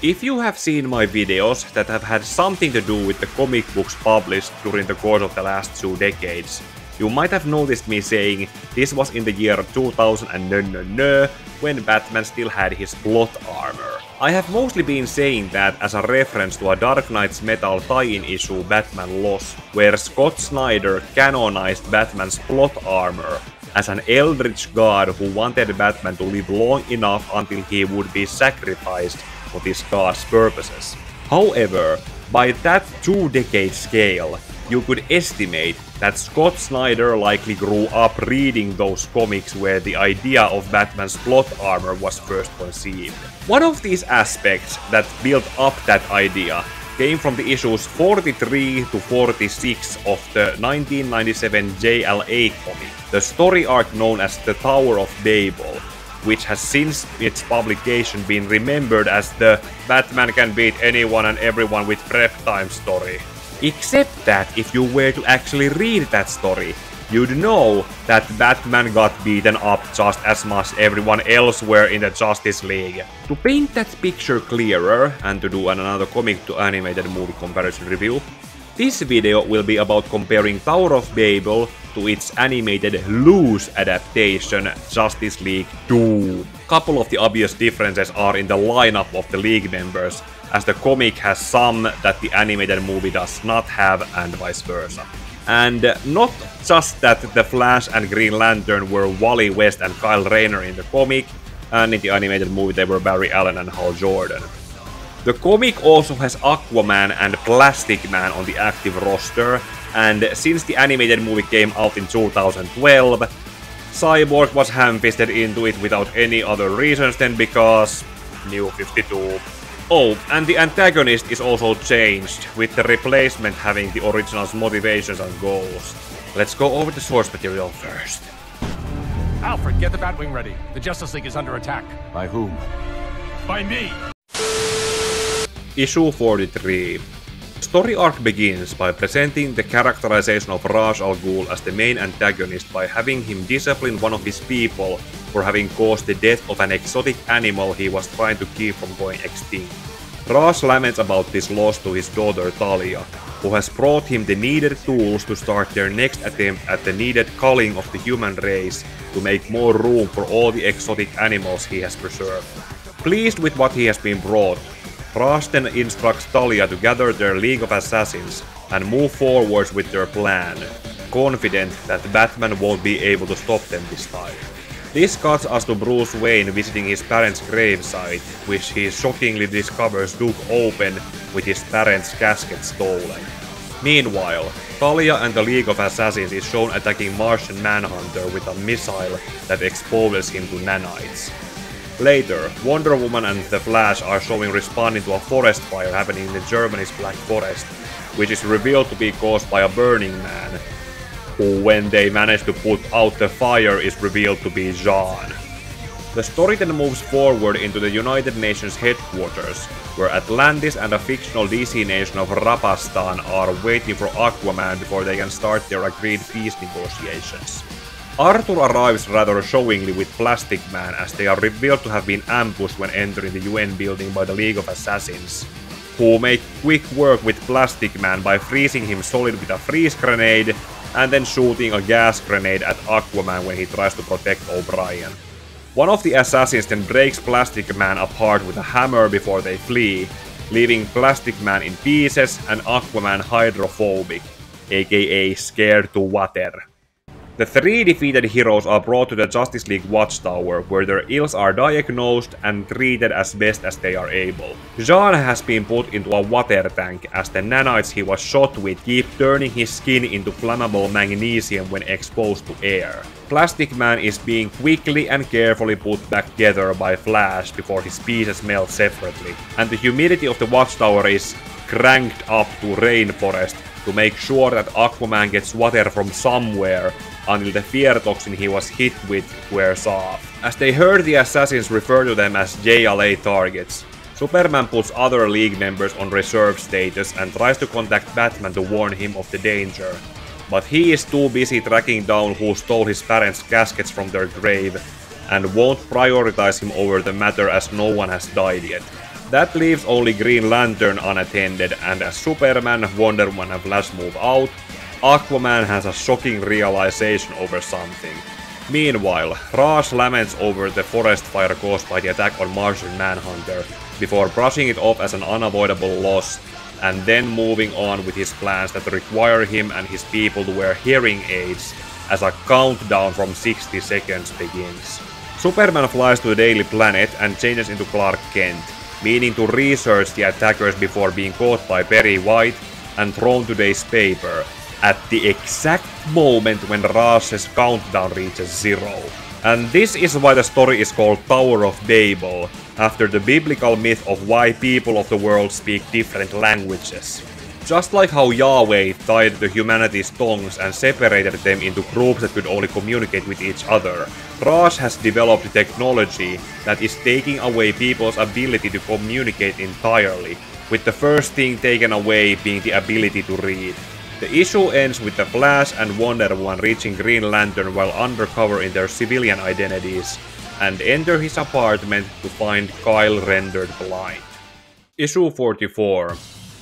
If you have seen my videos that have had something to do with the comic books published during the course of the last 2 decades, you might have noticed me saying this was in the year 2000 and no, when Batman still had his plot armor. I have mostly been saying that as a reference to a Dark Knight's Metal tie-in issue Batman Loss, where Scott Snyder canonized Batman's plot armor as an eldritch god who wanted Batman to live long enough until he would be sacrificed for this god's purposes. However, by that 2-decade scale, you could estimate that Scott Snyder likely grew up reading those comics where the idea of Batman's plot armor was first conceived. One of these aspects that built up that idea came from the issues 43 to 46 of the 1997 JLA comic, the story arc known as the Tower of Babel, which has since its publication been remembered as the Batman can beat anyone and everyone with prep time story. Except that if you were to actually read that story, you'd know that Batman got beaten up just as much as everyone else were in the Justice League. To paint that picture clearer, and to do another comic to animated movie comparison review, this video will be about comparing Tower of Babel to its animated loose adaptation Justice League 2. Couple of the obvious differences are in the lineup of the League members, as the comic has some that the animated movie does not have and vice versa. And not just that the Flash and Green Lantern were Wally West and Kyle Rayner in the comic, and in the animated movie they were Barry Allen and Hal Jordan. The comic also has Aquaman and Plastic Man on the active roster, and since the animated movie came out in 2012, Cyborg was ham-fisted into it without any other reasons than because New 52. Oh, and the antagonist is also changed, with the replacement having the original's motivations and goals. Let's go over the source material first. Alfred, get the Batwing ready. The Justice League is under attack. By whom? By me! Issue 43. Story arc begins by presenting the characterization of Ra's al Ghul as the main antagonist by having him discipline one of his people for having caused the death of an exotic animal he was trying to keep from going extinct. Ra's laments about this loss to his daughter Talia, who has brought him the needed tools to start their next attempt at the needed culling of the human race to make more room for all the exotic animals he has preserved. Pleased with what he has been brought, Ra's then instructs Talia to gather their League of Assassins and move forwards with their plan, confident that Batman won't be able to stop them this time. This cuts us to Bruce Wayne visiting his parents' gravesite, which he shockingly discovers dug open with his parents' casket stolen. Meanwhile, Talia and the League of Assassins is shown attacking Martian Manhunter with a missile that exposes him to nanites. Later, Wonder Woman and the Flash are showing responding to a forest fire happening in Germany's Black Forest, which is revealed to be caused by a Burning Man, who when they manage to put out the fire is revealed to be Jean. The story then moves forward into the United Nations headquarters, where Atlantis and a fictional DC nation of Rapastan are waiting for Aquaman before they can start their agreed peace negotiations. Arthur arrives rather showingly with Plastic Man as they are revealed to have been ambushed when entering the UN building by the League of Assassins, who make quick work with Plastic Man by freezing him solid with a freeze grenade and then shooting a gas grenade at Aquaman when he tries to protect O'Brien. One of the assassins then breaks Plastic Man apart with a hammer before they flee, leaving Plastic Man in pieces and Aquaman hydrophobic, aka scared to water. The 3 defeated heroes are brought to the Justice League Watchtower, where their ills are diagnosed and treated as best as they are able. Jean has been put into a water tank, as the nanites he was shot with keep turning his skin into flammable magnesium when exposed to air. Plastic Man is being quickly and carefully put back together by Flash before his pieces melt separately, and the humidity of the Watchtower is cranked up to rainforest to make sure that Aquaman gets water from somewhere until the fear toxin he was hit with wears off. As they heard the assassins refer to them as JLA targets, Superman puts other League members on reserve status and tries to contact Batman to warn him of the danger, but he is too busy tracking down who stole his parents' caskets from their grave and won't prioritize him over the matter as no one has died yet. That leaves only Green Lantern unattended, and as Superman, Wonder Woman and Flash move out, Aquaman has a shocking realization over something. Meanwhile, Ra's laments over the forest fire caused by the attack on Martian Manhunter, before brushing it off as an unavoidable loss, and then moving on with his plans that require him and his people to wear hearing aids as a countdown from 60 seconds begins. Superman flies to the Daily Planet and changes into Clark Kent, meaning to research the attackers before being caught by Perry White and thrown to today's paper, at the exact moment when Raz's countdown reaches 0. And this is why the story is called Tower of Babel, after the biblical myth of why people of the world speak different languages. Just like how Yahweh tied the humanity's tongues and separated them into groups that could only communicate with each other, Raz has developed technology that is taking away people's ability to communicate entirely, with the first thing taken away being the ability to read. The issue ends with the Flash and Wonder Woman reaching Green Lantern while undercover in their civilian identities, and enter his apartment to find Kyle rendered blind. Issue 44.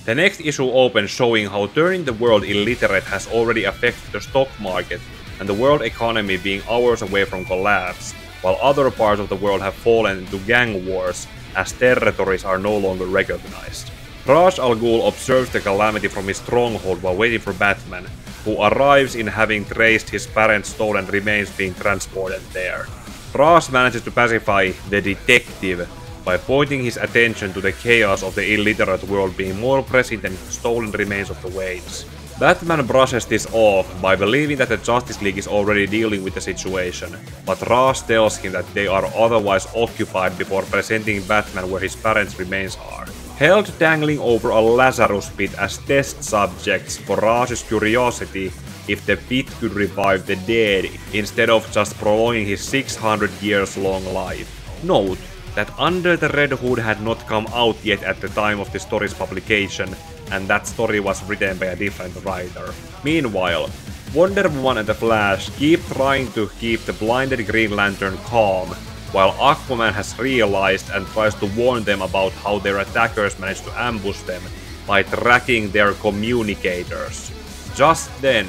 The next issue opens showing how turning the world illiterate has already affected the stock market and the world economy being hours away from collapse, while other parts of the world have fallen into gang wars as territories are no longer recognized. Ra's al Ghul observes the calamity from his stronghold while waiting for Batman, who arrives in having traced his parents' stolen remains being transported there. Ra's manages to pacify the detective by pointing his attention to the chaos of the illiterate world being more present than the stolen remains of the Waynes. Batman brushes this off by believing that the Justice League is already dealing with the situation, but Ra's tells him that they are otherwise occupied before presenting Batman where his parents' remains are. Held dangling over a Lazarus pit as test subjects for Raz's curiosity if the pit could revive the dead instead of just prolonging his 600 years long life. Note that Under the Red Hood had not come out yet at the time of the story's publication, and that story was written by a different writer. Meanwhile, Wonder Woman and the Flash keep trying to keep the blinded Green Lantern calm, while Aquaman has realized and tries to warn them about how their attackers managed to ambush them by tracking their communicators. Just then,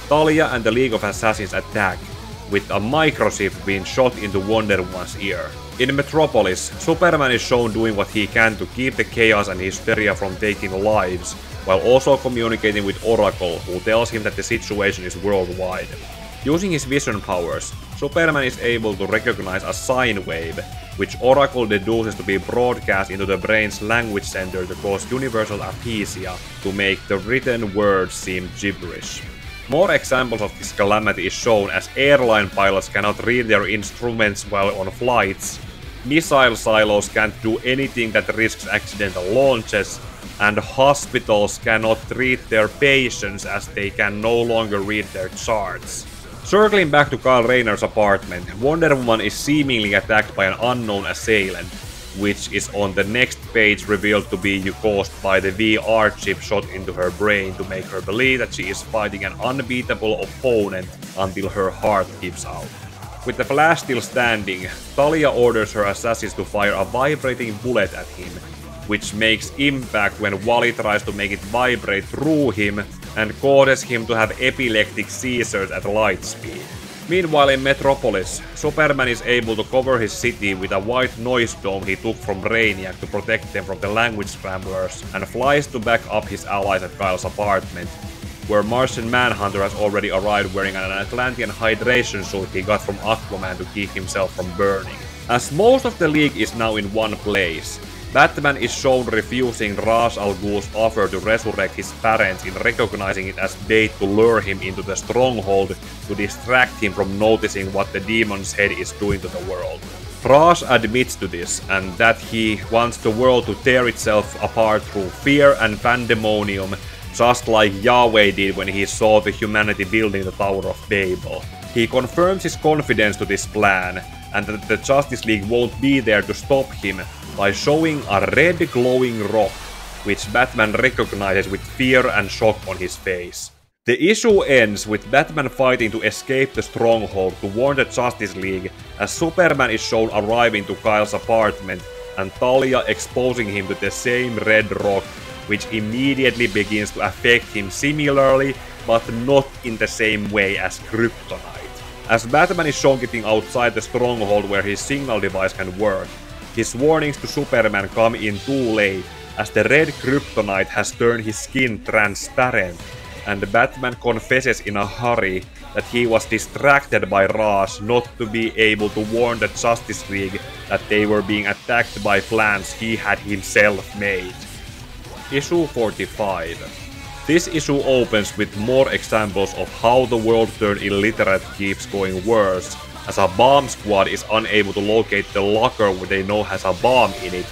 Talia and the League of Assassins attack, with a microchip being shot into Wonder Woman's ear. In Metropolis, Superman is shown doing what he can to keep the chaos and hysteria from taking lives, while also communicating with Oracle, who tells him that the situation is worldwide. Using his vision powers, Superman is able to recognize a sine wave, which Oracle deduces to be broadcast into the brain's language center to cause universal aphasia to make the written words seem gibberish. More examples of this calamity is shown as airline pilots cannot read their instruments while on flights, missile silos can't do anything that risks accidental launches, and hospitals cannot treat their patients as they can no longer read their charts. Circling back to Kyle Rayner's apartment, Wonder Woman is seemingly attacked by an unknown assailant, which is on the next page revealed to be caused by the VR chip shot into her brain to make her believe that she is fighting an unbeatable opponent until her heart gives out. With the Flash still standing, Talia orders her assassins to fire a vibrating bullet at him, which makes impact when Wally tries to make it vibrate through him and causes him to have epileptic seizures at light speed. Meanwhile in Metropolis, Superman is able to cover his city with a white noise dome he took from Brainiac to protect them from the language scramblers, and flies to back up his allies at Kyle's apartment, where Martian Manhunter has already arrived wearing an Atlantean hydration suit he got from Aquaman to keep himself from burning. As most of the League is now in one place, Batman is shown refusing Ra's al Ghul's offer to resurrect his parents in recognizing it as bait to lure him into the stronghold to distract him from noticing what the demon's head is doing to the world. Ra's admits to this, and that he wants the world to tear itself apart through fear and pandemonium, just like Yahweh did when he saw the humanity building the Tower of Babel. He confirms his confidence to this plan, and that the Justice League won't be there to stop him, by showing a red glowing rock, which Batman recognizes with fear and shock on his face. The issue ends with Batman fighting to escape the stronghold to warn the Justice League, as Superman is shown arriving to Kyle's apartment, and Talia exposing him to the same red rock, which immediately begins to affect him similarly, but not in the same way as kryptonite. As Batman is shown getting outside the stronghold where his signal device can work, his warnings to Superman come in too late, as the red kryptonite has turned his skin transparent, and Batman confesses in a hurry that he was distracted by Ra's not to be able to warn the Justice League that they were being attacked by plans he had himself made. Issue 45. This issue opens with more examples of how the world turned illiterate keeps going worse, as a bomb squad is unable to locate the locker where they know has a bomb in it,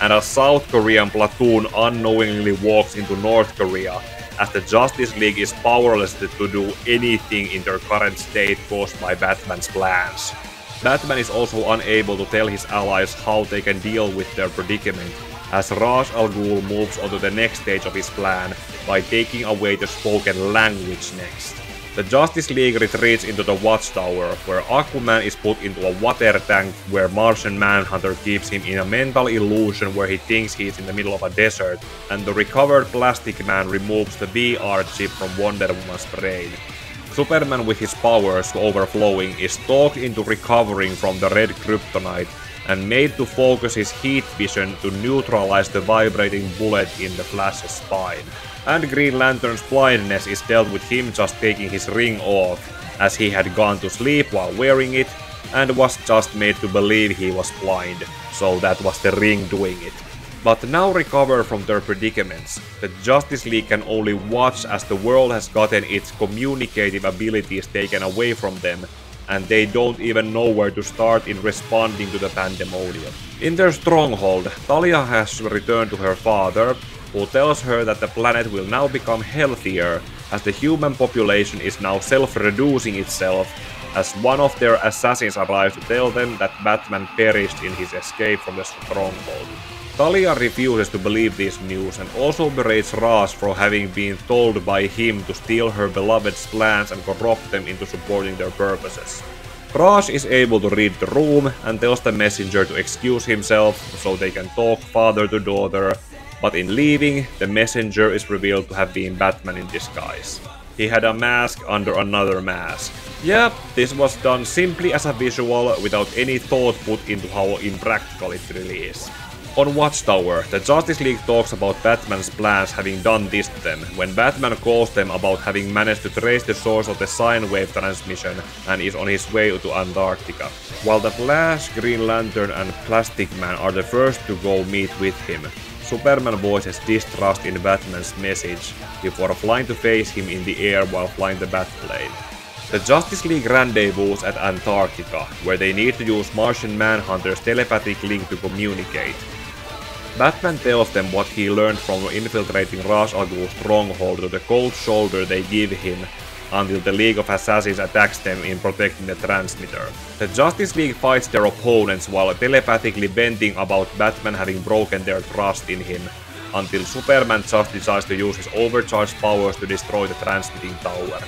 and a South Korean platoon unknowingly walks into North Korea, as the Justice League is powerless to do anything in their current state caused by Batman's plans. Batman is also unable to tell his allies how they can deal with their predicament, as Ra's al Ghul moves on to the next stage of his plan by taking away the spoken language next. The Justice League retreats into the Watchtower, where Aquaman is put into a water tank where Martian Manhunter keeps him in a mental illusion where he thinks he's in the middle of a desert, and the recovered Plastic Man removes the VR chip from Wonder Woman's brain. Superman, with his powers overflowing, is talked into recovering from the red kryptonite and made to focus his heat vision to neutralize the vibrating bullet in the Flash's spine. And Green Lantern's blindness is dealt with him just taking his ring off, as he had gone to sleep while wearing it, and was just made to believe he was blind, so that was the ring doing it. But now recovered from their predicaments, the Justice League can only watch as the world has gotten its communicative abilities taken away from them, and they don't even know where to start in responding to the pandemonium. In their stronghold, Talia has returned to her father, who tells her that the planet will now become healthier, as the human population is now self-reducing itself, as one of their assassins arrives to tell them that Batman perished in his escape from the stronghold. Talia refuses to believe this news and also berates Ra's for having been told by him to steal her beloved's plans and corrupt them into supporting their purposes. Ra's is able to read the room and tells the messenger to excuse himself so they can talk father to daughter, but in leaving, the messenger is revealed to have been Batman in disguise. He had a mask under another mask. Yep, this was done simply as a visual without any thought put into how impractical it really is. On Watchtower, the Justice League talks about Batman's plans having done this to them, when Batman calls them about having managed to trace the source of the sine wave transmission and is on his way to Antarctica. While the Flash, Green Lantern and Plastic Man are the first to go meet with him, Superman voices distrust in Batman's message before flying to face him in the air while flying the Batplane. The Justice League rendezvous at Antarctica, where they need to use Martian Manhunter's telepathic link to communicate. Batman tells them what he learned from infiltrating Ra's al Ghul's stronghold to the cold shoulder they give him, until the League of Assassins attacks them in protecting the transmitter. The Justice League fights their opponents while telepathically venting about Batman having broken their trust in him, until Superman just decides to use his overcharged powers to destroy the transmitting tower.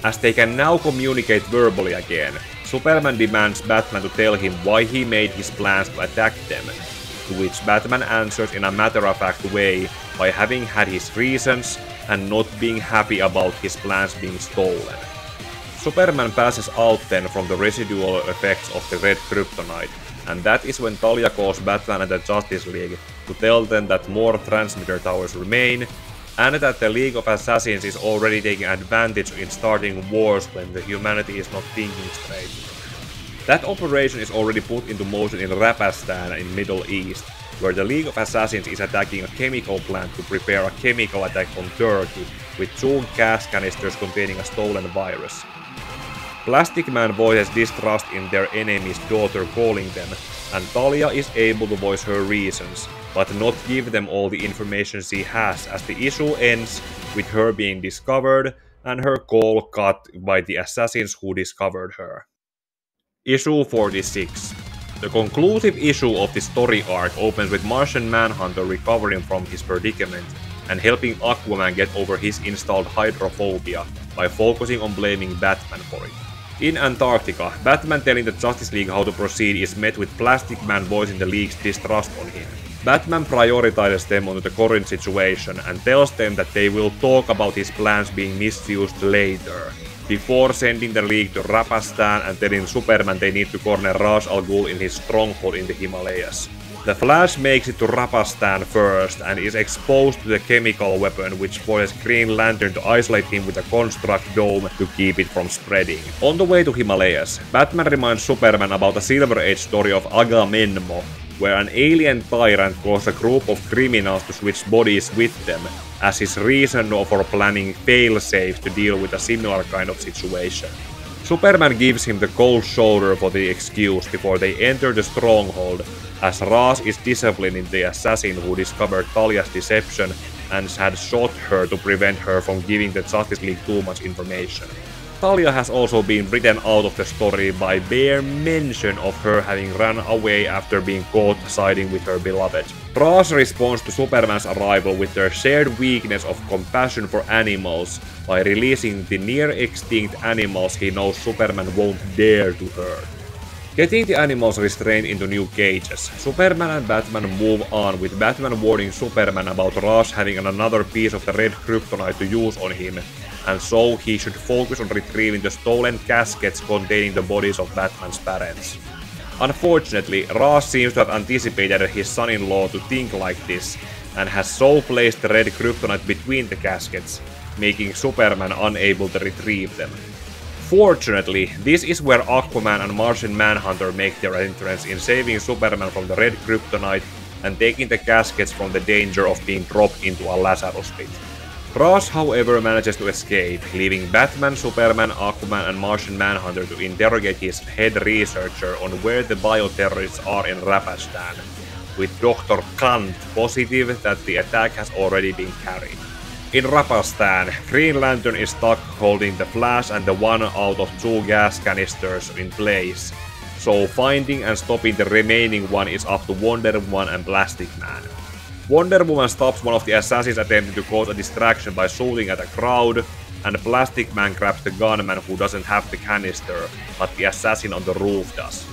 As they can now communicate verbally again, Superman demands Batman to tell him why he made his plans to attack them, to which Batman answers in a matter-of-fact way by having had his reasons and not being happy about his plans being stolen. Superman passes out then from the residual effects of the red kryptonite, and that is when Talia calls Batman and the Justice League to tell them that more transmitter towers remain, and that the League of Assassins is already taking advantage in starting wars when the humanity is not thinking straight. That operation is already put into motion in Rapastan in Middle East, where the League of Assassins is attacking a chemical plant to prepare a chemical attack on Turkey, with 2 gas canisters containing a stolen virus. Plastic Man voices distrust in their enemy's daughter calling them, and Talia is able to voice her reasons, but not give them all the information she has, as the issue ends with her being discovered and her call cut by the assassins who discovered her. Issue 46. The conclusive issue of the story arc opens with Martian Manhunter recovering from his predicament and helping Aquaman get over his installed hydrophobia by focusing on blaming Batman for it. In Antarctica, Batman telling the Justice League how to proceed is met with Plastic Man voicing the League's distrust on him. Batman prioritizes them onto the current situation and tells them that they will talk about his plans being misused later, before sending the League to Rapastan and telling Superman they need to corner Ra's al Ghul in his stronghold in the Himalayas. The Flash makes it to Rapastan first and is exposed to the chemical weapon, which forces Green Lantern to isolate him with a construct dome to keep it from spreading. On the way to Himalayas, Batman reminds Superman about a Silver Age story of Agamemnon, where an alien tyrant caused a group of criminals to switch bodies with them, as his reason for planning fail-safes to deal with a similar kind of situation. Superman gives him the cold shoulder for the excuse before they enter the stronghold, as Ra's is disciplining the assassin who discovered Talia's deception and had shot her to prevent her from giving the Justice League too much information. Talia has also been written out of the story by bare mention of her having run away after being caught siding with her beloved. Ra's responds to Superman's arrival with their shared weakness of compassion for animals by releasing the near-extinct animals he knows Superman won't dare to hurt. Getting the animals restrained into new cages, Superman and Batman move on with Batman warning Superman about Ra's having another piece of the red kryptonite to use on him, and so he should focus on retrieving the stolen caskets containing the bodies of Batman's parents. Unfortunately, Ra's seems to have anticipated his son-in-law to think like this, and has so placed the red kryptonite between the caskets, making Superman unable to retrieve them. Fortunately, this is where Aquaman and Martian Manhunter make their entrance in saving Superman from the red kryptonite and taking the caskets from the danger of being dropped into a Lazarus pit. Ra's, however, manages to escape, leaving Batman, Superman, Aquaman and Martian Manhunter to interrogate his head researcher on where the bioterrorists are in Rapastan, with Dr. Kant positive that the attack has already been carried. In Rapastan, Green Lantern is stuck holding the Flash and the one out of 2 gas canisters in place, so finding and stopping the remaining one is up to Wonder Woman and Plastic Man. Wonder Woman stops one of the assassins attempting to cause a distraction by shooting at a crowd, and Plastic Man grabs the gunman who doesn't have the canister, but the assassin on the roof does.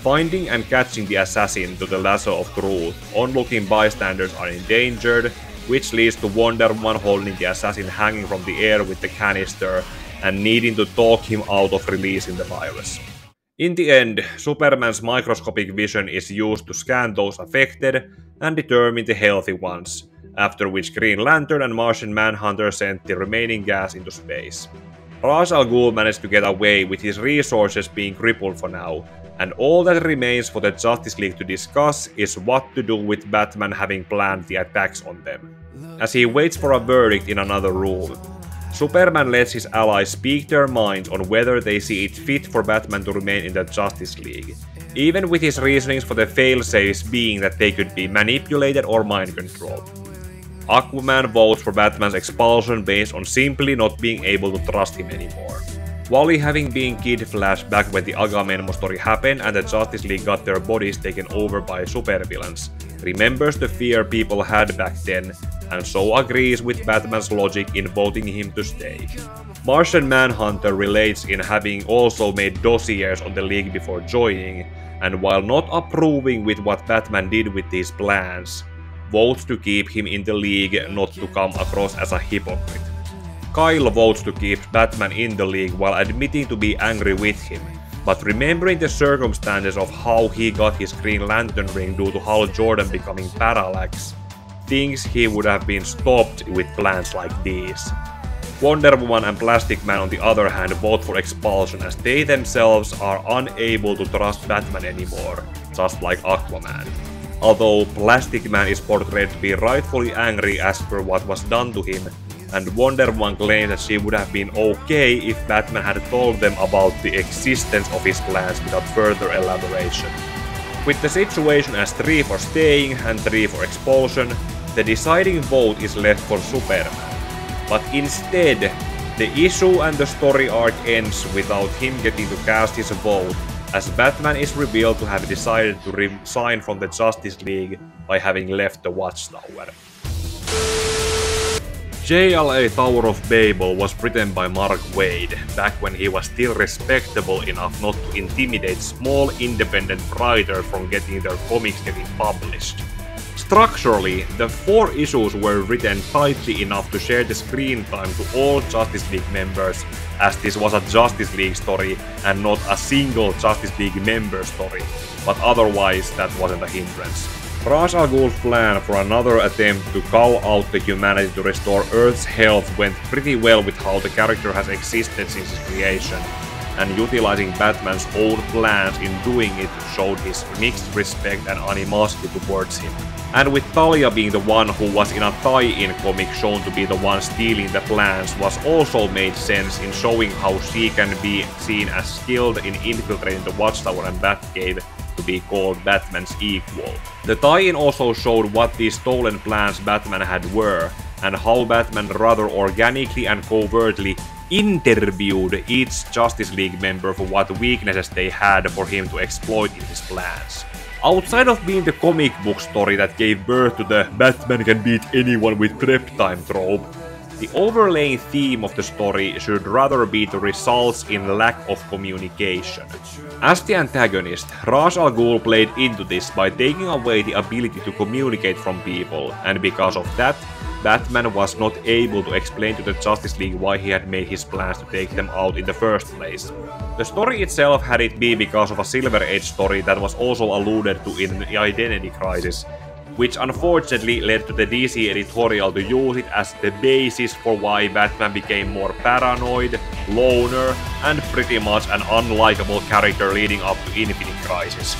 Finding and catching the assassin to the lasso of truth, onlooking bystanders are endangered, which leads to Wonder Woman holding the assassin hanging from the air with the canister and needing to talk him out of releasing the virus. In the end, Superman's microscopic vision is used to scan those affected and determine the healthy ones, after which Green Lantern and Martian Manhunter sent the remaining gas into space. Ra's al Ghul managed to get away with his resources being crippled for now, and all that remains for the Justice League to discuss is what to do with Batman having planned the attacks on them. As he waits for a verdict in another room, Superman lets his allies speak their minds on whether they see it fit for Batman to remain in the Justice League, even with his reasonings for the failsafes being that they could be manipulated or mind controlled. Aquaman votes for Batman's expulsion based on simply not being able to trust him anymore. Wally, having been Kid Flash back when the Agamemnon story happened and the Justice League got their bodies taken over by supervillains, remembers the fear people had back then, and so agrees with Batman's logic in voting him to stay. Martian Manhunter relates in having also made dossiers on the League before joining, and while not approving with what Batman did with these plans, votes to keep him in the League not to come across as a hypocrite. Kyle votes to keep Batman in the League while admitting to be angry with him, but remembering the circumstances of how he got his Green Lantern ring due to Hal Jordan becoming Parallax, thinks he would have been stopped with plans like these. Wonder Woman and Plastic Man on the other hand vote for expulsion as they themselves are unable to trust Batman anymore, just like Aquaman. Although Plastic Man is portrayed to be rightfully angry as per what was done to him, and Wonder Woman claims that she would have been okay if Batman had told them about the existence of his plans without further elaboration. With the situation as 3 for staying and 3 for expulsion, the deciding vote is left for Superman. But instead, the issue and the story arc ends without him getting to cast his vote, as Batman is revealed to have decided to resign from the Justice League by having left the Watchtower. JLA Tower of Babel was written by Mark Waid, back when he was still respectable enough not to intimidate small independent writers from getting their comics getting published. Structurally, the 4 issues were written tightly enough to share the screen time to all Justice League members, as this was a Justice League story and not a single Justice League member story, but otherwise that wasn't a hindrance. Ra's al Ghul's plan for another attempt to cull out the humanity to restore Earth's health went pretty well with how the character has existed since his creation, and utilizing Batman's own plans in doing it showed his mixed respect and animosity towards him. And with Talia being the one who was in a tie-in comic shown to be the one stealing the plans was also made sense in showing how she can be seen as skilled in infiltrating the Watchtower and Batcave to be called Batman's equal. The tie-in also showed what these stolen plans Batman had were, and how Batman rather organically and covertly interviewed each Justice League member for what weaknesses they had for him to exploit in his plans. Outside of being the comic book story that gave birth to the Batman can beat anyone with prep time trope, the overlaying theme of the story should rather be the results in lack of communication. As the antagonist, Ra's al Ghul played into this by taking away the ability to communicate from people, and because of that, Batman was not able to explain to the Justice League why he had made his plans to take them out in the first place. The story itself had it be because of a Silver Age story that was also alluded to in the Identity Crisis, which unfortunately led to the DC editorial to use it as the basis for why Batman became more paranoid, loner, and pretty much an unlikable character leading up to Infinite Crisis.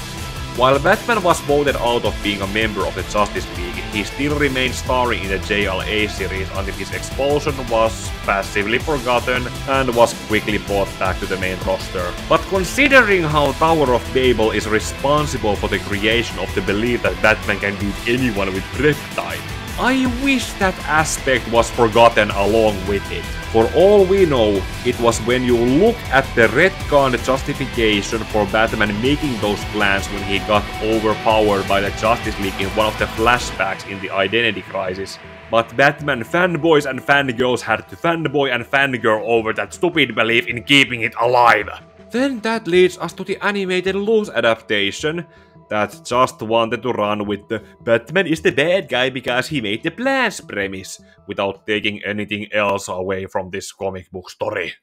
While Batman was voted out of being a member of the Justice League, he still remained starring in the JLA series until his expulsion was passively forgotten and was quickly brought back to the main roster. But considering how Tower of Babel is responsible for the creation of the belief that Batman can beat anyone with prep time, I wish that aspect was forgotten along with it. For all we know, it was when you look at the retconned justification for Batman making those plans when he got overpowered by the Justice League in one of the flashbacks in the Identity Crisis. But Batman fanboys and fangirls had to fanboy and fangirl over that stupid belief in keeping it alive. Then that leads us to the animated Loose adaptation, that just wanted to run with the Batman is the bad guy because he made the plans premise, without taking anything else away from this comic book story.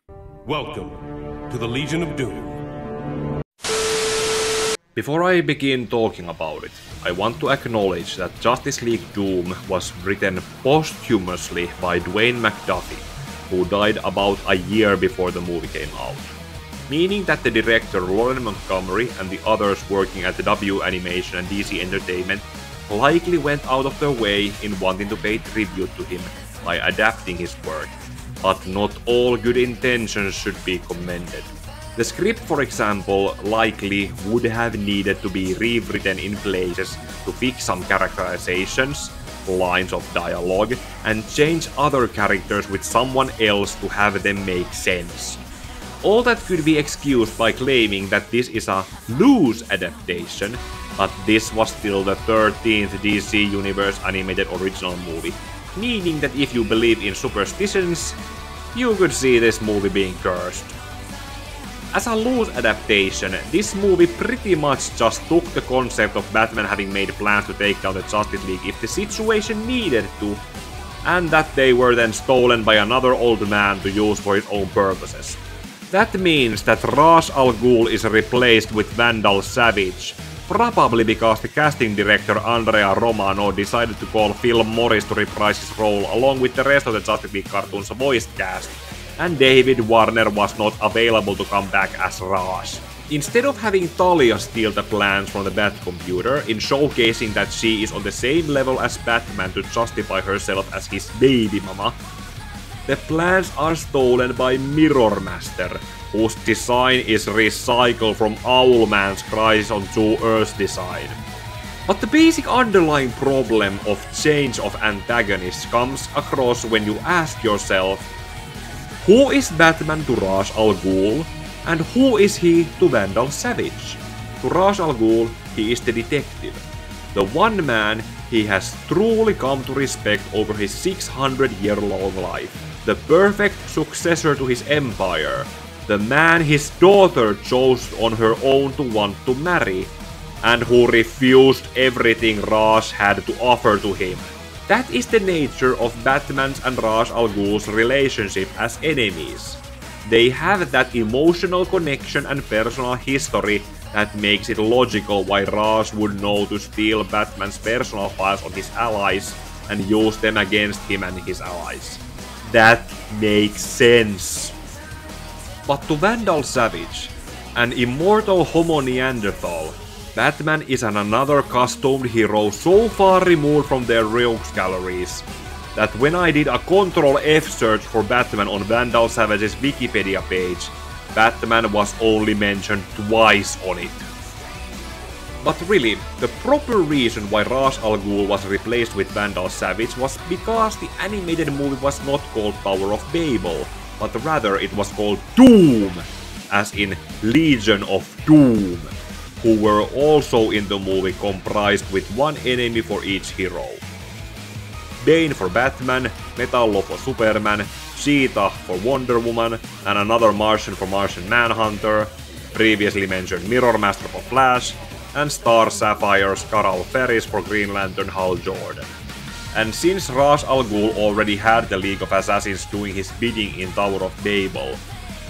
Welcome to the Legion of Doom. Before I begin talking about it, I want to acknowledge that Justice League Doom was written posthumously by Dwayne McDuffie, who died about a year before the movie came out. Meaning that the director Lauren Montgomery and the others working at the W Animation and DC Entertainment likely went out of their way in wanting to pay tribute to him by adapting his work, but not all good intentions should be commended. The script, for example, likely would have needed to be rewritten in places to fix some characterizations, lines of dialogue, and change other characters with someone else to have them make sense. All that could be excused by claiming that this is a loose adaptation, but this was still the 13th DC Universe animated original movie, meaning that if you believe in superstitions, you could see this movie being cursed. As a loose adaptation, this movie pretty much just took the concept of Batman having made plans to take down the Justice League if the situation needed to, and that they were then stolen by another old man to use for his own purposes. That means that Ra's al Ghul is replaced with Vandal Savage, probably because the casting director Andrea Romano decided to call Phil Morris to reprise his role along with the rest of the Justice League cartoon's voice cast, and David Warner was not available to come back as Ra's. Instead of having Talia steal the plans from the Batcomputer in showcasing that she is on the same level as Batman to justify herself as his baby mama, the plans are stolen by Mirror Master, whose design is recycled from Owlman's Crisis on Two Earths design. But the basic underlying problem of change of antagonists comes across when you ask yourself, who is Batman to Ra's al Ghul, and who is he to Vandal Savage? To Ra's al Ghul, he is the detective, the one man he has truly come to respect over his 600-year-long life. The perfect successor to his empire. The man his daughter chose on her own to want to marry, and who refused everything Ra's had to offer to him. That is the nature of Batman's and Ra's al Ghul's relationship as enemies. They have that emotional connection and personal history that makes it logical why Ra's would know to steal Batman's personal files on his allies and use them against him and his allies. That makes sense. But to Vandal Savage, an immortal Homo Neanderthal, Batman is another costumed hero so far removed from their rogues galleries that when I did a Ctrl-F search for Batman on Vandal Savage's Wikipedia page, Batman was only mentioned twice on it. But really, the proper reason why Ra's al Ghul was replaced with Vandal Savage was because the animated movie was not called Tower of Babel, but rather it was called Doom, as in Legion of Doom, who were also in the movie comprised with one enemy for each hero. Bane for Batman, Metallo for Superman, Cheetah for Wonder Woman, and another Martian for Martian Manhunter, previously mentioned Mirror Master for Flash, and Star Sapphire's Carl Ferris for Green Lantern Hal Jordan. And since Ra's al Ghul already had the League of Assassins doing his bidding in Tower of Babel,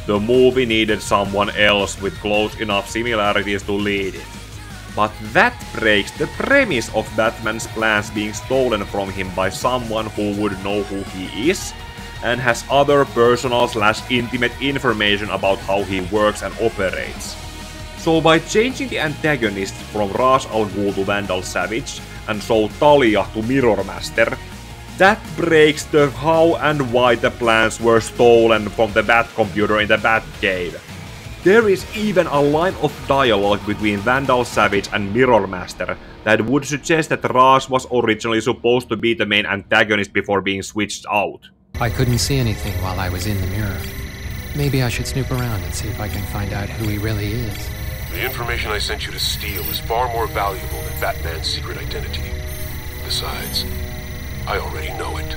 the movie needed someone else with close enough similarities to lead it. But that breaks the premise of Batman's plans being stolen from him by someone who would know who he is, and has other personal/intimate information about how he works and operates. So by changing the antagonist from Ra's al Ghul to Vandal Savage, and so Talia to Mirror Master, that breaks the how and why the plans were stolen from the Batcomputer in the Batcave. There is even a line of dialogue between Vandal Savage and Mirror Master that would suggest that Ra's was originally supposed to be the main antagonist before being switched out. I couldn't see anything while I was in the mirror. Maybe I should snoop around and see if I can find out who he really is. The information I sent you to steal is far more valuable than Batman's secret identity. Besides, I already know it.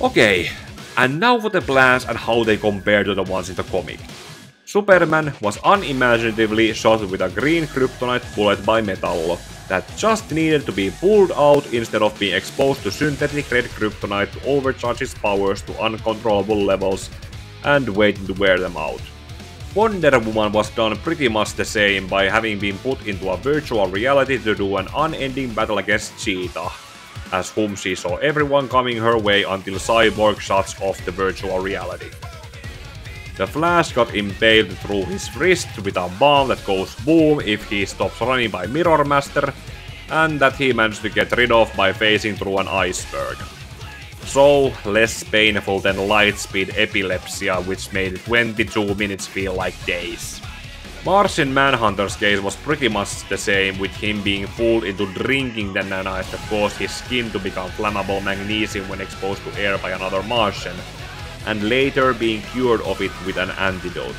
Okay, and now for the plans and how they compare to the ones in the comic. Superman was unimaginatively shot with a green kryptonite bullet by Metallo that just needed to be pulled out instead of being exposed to synthetic red kryptonite to overcharge his powers to uncontrollable levels and waiting to wear them out. Wonder Woman was done pretty much the same by having been put into a virtual reality to do an unending battle against Cheetah, as whom she saw everyone coming her way until Cyborg shuts off the virtual reality. The Flash got impaled through his wrist with a bomb that goes boom if he stops running by Mirror Master, and that he managed to get rid of by phasing through an iceberg. So, less painful than Lightspeed Epilepsy, which made 22 minutes feel like days. Martian Manhunter's case was pretty much the same, with him being fooled into drinking the nanite that caused his skin to become flammable magnesium when exposed to air by another Martian, and later being cured of it with an antidote.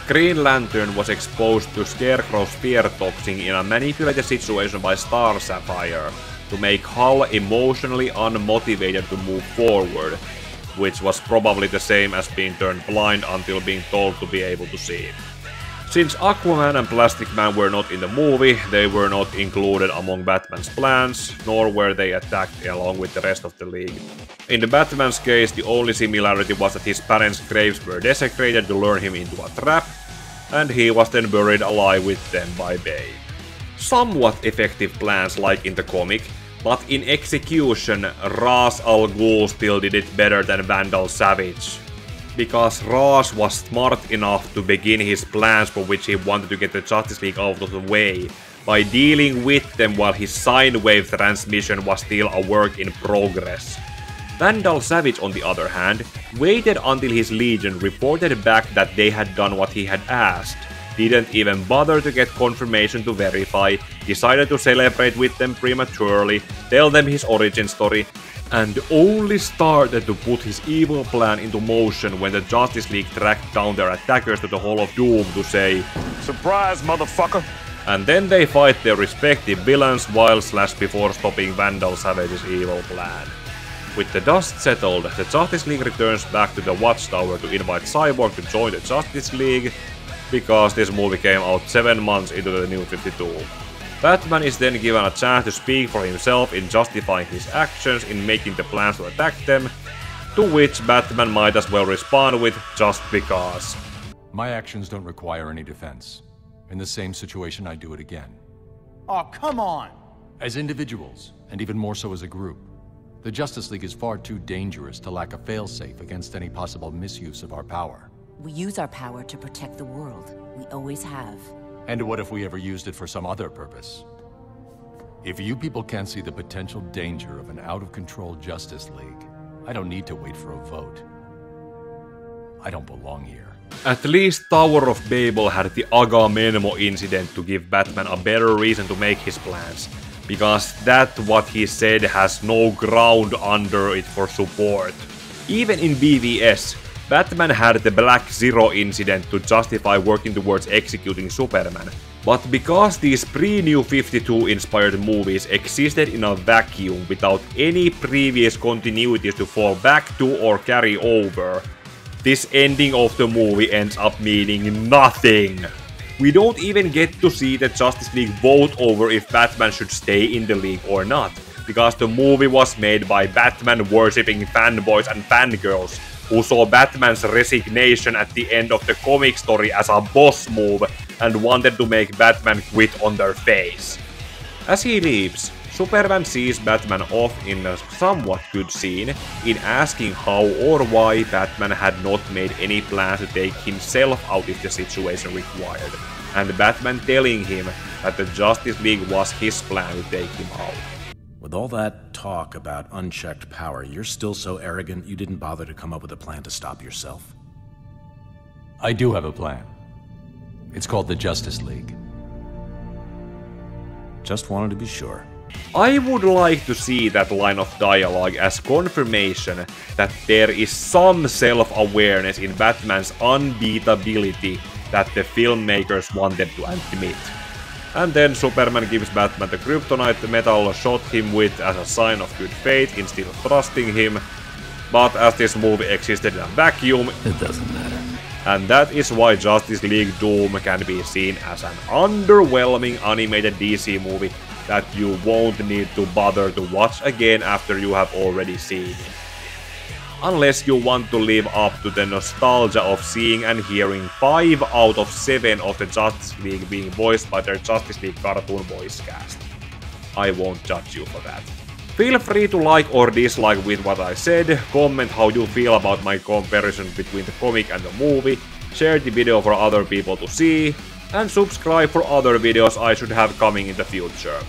Green Lantern was exposed to Scarecrow's fear toxin in a manipulated situation by Star Sapphire to make Hal emotionally unmotivated to move forward, which was probably the same as being turned blind until being told to be able to see. Since Aquaman and Plastic Man were not in the movie, they were not included among Batman's plans, nor were they attacked along with the rest of the League. In the Batman's case, the only similarity was that his parents' graves were desecrated to lure him into a trap, and he was then buried alive with them by Bane. Somewhat effective plans like in the comic, but in execution, Ra's al Ghul still did it better than Vandal Savage. Because Ra's was smart enough to begin his plans for which he wanted to get the Justice League out of the way, by dealing with them while his sine wave transmission was still a work in progress. Vandal Savage, on the other hand, waited until his Legion reported back that they had done what he had asked, didn't even bother to get confirmation to verify, decided to celebrate with them prematurely, tell them his origin story, and only started to put his evil plan into motion when the Justice League tracked down their attackers to the Hall of Doom to say, Surprise, motherfucker! And then they fight their respective villains while/before stopping Vandal Savage's evil plan. With the dust settled, the Justice League returns back to the Watchtower to invite Cyborg to join the Justice League, because this movie came out 7 months into the New 52. Batman is then given a chance to speak for himself in justifying his actions in making the plans to attack them, to which Batman might as well respond with "just because." My actions don't require any defense. In the same situation, I do it again. Oh, come on! As individuals, and even more so as a group, the Justice League is far too dangerous to lack a failsafe against any possible misuse of our power. We use our power to protect the world. We always have. And what if we ever used it for some other purpose? If you people can't see the potential danger of an out-of-control Justice League, I don't need to wait for a vote. I don't belong here. At least Tower of Babel had the Agamemnon incident to give Batman a better reason to make his plans, because that what he said has no ground under it for support. Even in BVS, Batman had the Black Zero incident to justify working towards executing Superman, but because these pre-New 52 inspired movies existed in a vacuum without any previous continuities to fall back to or carry over, this ending of the movie ends up meaning nothing. We don't even get to see the Justice League vote over if Batman should stay in the League or not, because the movie was made by Batman-worshipping fanboys and fangirls who saw Batman's resignation at the end of the comic story as a boss move and wanted to make Batman quit on their face. As he leaves, Superman sees Batman off in a somewhat good scene in asking how or why Batman had not made any plans to take himself out if the situation required, and Batman telling him that the Justice League was his plan to take him out. With all that talk about unchecked power, you're still so arrogant you didn't bother to come up with a plan to stop yourself? I do have a plan. It's called the Justice League. Just wanted to be sure. I would like to see that line of dialogue as confirmation that there is some self-awareness in Batman's unbeatability that the filmmakers wanted to admit. And then Superman gives Batman the kryptonite metal shot him with as a sign of good faith in still trusting him, but as this movie existed in a vacuum, It doesn't matter. and that is why Justice League Doom can be seen as an underwhelming animated DC movie that you won't need to bother to watch again after you have already seen it. Unless you want to live up to the nostalgia of seeing and hearing 5 out of 7 of the Justice League being voiced by their Justice League cartoon voice cast. I won't judge you for that. Feel free to like or dislike with what I said, comment how you feel about my comparison between the comic and the movie, share the video for other people to see, and subscribe for other videos I should have coming in the future.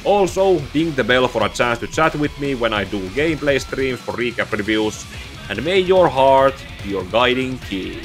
Also, ding the bell for a chance to chat with me when I do gameplay streams for recap reviews, and may your heart be your guiding key.